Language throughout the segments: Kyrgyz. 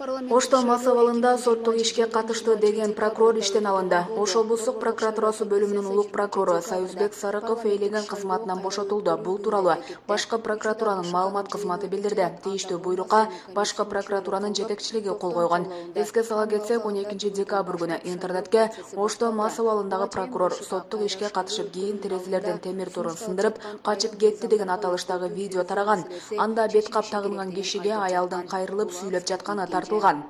Ошто мас абалында соттук ишке катышты деген прокурор иштен алынды. Ош облустук прокуратурасы бөлүмүнүн улук прокурору Союзбек Сарыков эйлеген кызматынан бошотулду. Бул тууралуу башкы прокуратуранын маалымат кызматы билдирди. Тийиштүү буйрукка башкы прокуратуранын жетекчилиги кол койгон. Эске сала кетсек, 12 декабрь күнү интернетке Ошто мас абалындагы прокурор соттук ишке катышып кийин терезелерден темир торун сындырып качып кетти деген аталыштагы видео тараган. Анда бет кап тагынган кишиге аялдын кайрылып сүйлөп жатканы тартылган.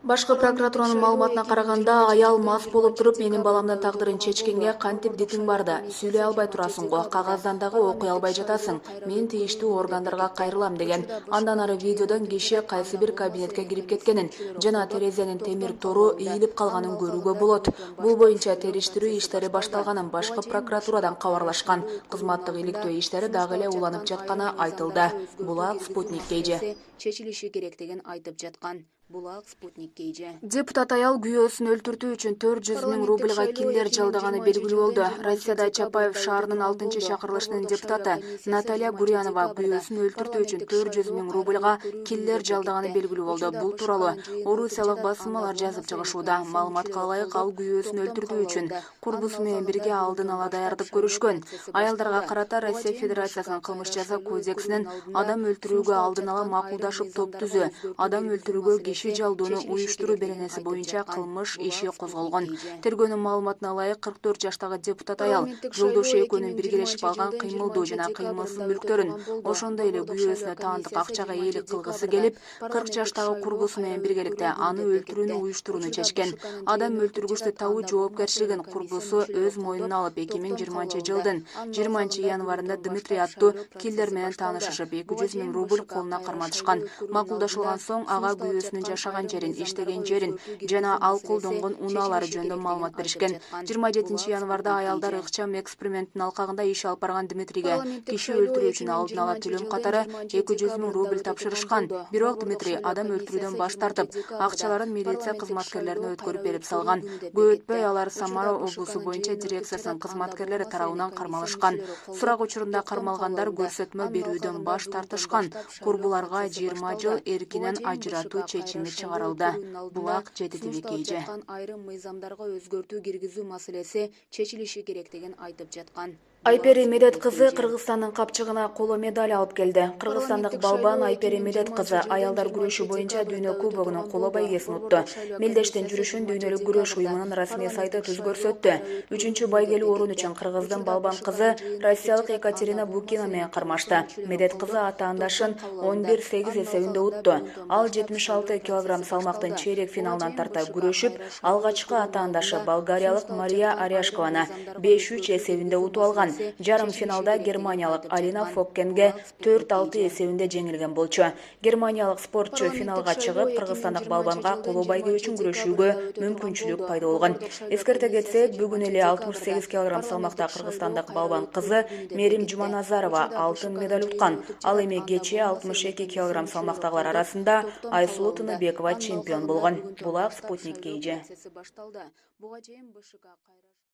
Башкы прокуратуранын маалыматына караганда, аял мас болуп туруп менин баламдын тагдырын чечкенге кантип дитиң барда? Сүйлөй албай турасың го, кагаздан дагы окуй албай жатасың. Мен тийиштүү органдарга кайрылам деген. Андан ары видеодон киши кайсы бир кабинетке кирип кеткенин жана терезенин темир тору ийилип калганын көрүүгө болот. Бул боюнча териштирүү иштери башталганын башкы прокуратурадан кабарлашкан. Кызматтык иликтөө иштери дагы эле уланып жатканы айтылды. Булак Спутник KG. Чечилиши керек деген айтып жаткан. Булак Спутник KG. Депутат аял күйөөсүн өлтүртүү үчүн 400 000 рубльга киллер жалдаганы белгилүү болду. Россияда Чапаев шаарынын 6-чакырылышынын депутаты Наталья Гурьянова күйөөсүн өлтүртүү үчүн 400 000 рубльга киллер жалдаганы белгилүү болду. Бул тууралуу орусиялык басылмалар жазып чыгышууда. Маалыматка ылайык, ал күйөөсүн өлтүртүү үчүн курбусу менен бирге алдын ала даярдык көрүшкөн. Аялдарга карата Россия Федерациясынын кылмыш жаза кодексинин адам өлтүрүүгө алдын ала макулдашып топ түзүү, адам өлтүрүүгө киши жалдоону уюштуруу беренеси боюнча кылмыш иши козголгон. Тергөөнүн маалыматына ылайык, 44 жаштагы депутат аял жолдошу экөөнүн биргелешип алган кыймылдуу жана кыймылсыз мүлктөрүн, ошондой эле күйөөсүнө таандык акчага ээлик кылгысы келип, 40 жаштагы курбусу менен биргеликте аны өлтүрүүнү уюштурууну чечкен. Адам өлтүргүчтү табуу жоопкерчилигин курбусу өз мойнуна алып, 2020-жылдын 20-январында Дмитрий аттуу киллер менен таанышышып, 200 000 рубль колуна карматышкан. Макулдашылган соң ага күйөөсүнүн жашаган жерин, иштеген жерин жана ал колдонгон унаалары жөнүндө маалымат беришкен. 27 январда аялдар ыкчам эксперименттин алкагында иш алып барган Дмитрийге киши өлтүрүү үчүн алдын ала төлөм катары 200 000 рубль тапшырышкан. Бирок Дмитрий адам өлтүрүүдөн баш тартып, акчаларын милиция кызматкерлерине өткөрүп берип салган. Көп өтпөй алар Самара облусу боюнча дирекциясынын кызматкерлери тарабынан кармалышкан. Сурак учурунда кармалгандар көрсөтмө берүүдөн баш тартышкан. Курбуларга 20 жыл эркинен ажыратуу чечими чыгарылды. Булак ЖТТV KG. Айрым мыйзамдарга өзгөртүү киргизүү маселеси чечилиши керек деген айтып жаткан. Айпери Медет кызы Кыргызстандын капчыгына коло медаль алып келди. Кыргызстандык балбан Айпери Медет кызы аялдар күрөшү боюнча дүйнө кубогунун коло байгесин утту. Мелдештен жүрүшүн дүйнөлүк күрөш уюмунун расмий сайты түз көрсөттү. 3-чү байгелүү орун үчүн кыргыздын балбан кызы россиялык Екатерина Букина менен кармашты. Медет кызы атаандашын 11-8 эсебинде утту. Ал 76 кг салмактын чейрек финалынан тарта күрөшүп, алгачкы атаандашы болгариялык Мария Аряшкованы 5-3 эсебинде утуп алган. Жарым финалда германиялык Алина Фоккенге 4-6 эсебинде жеңилген болчу. Германиялык спортчу финалга чыгып, кыргызстандык балбанга коло байге үчүн күрөшүүгө мүмкүнчүлүк пайда болгон. Эскерте кетсек, бүгүн эле 68 кг салмакта кыргызстандык балбан кызы Мерим Жуманазарова алтын медаль уткан. Ал эми кечээ 62 кг салмактагылар арасында Айсулуу Тыныбекова чемпион болгон. Булак Спутник KG.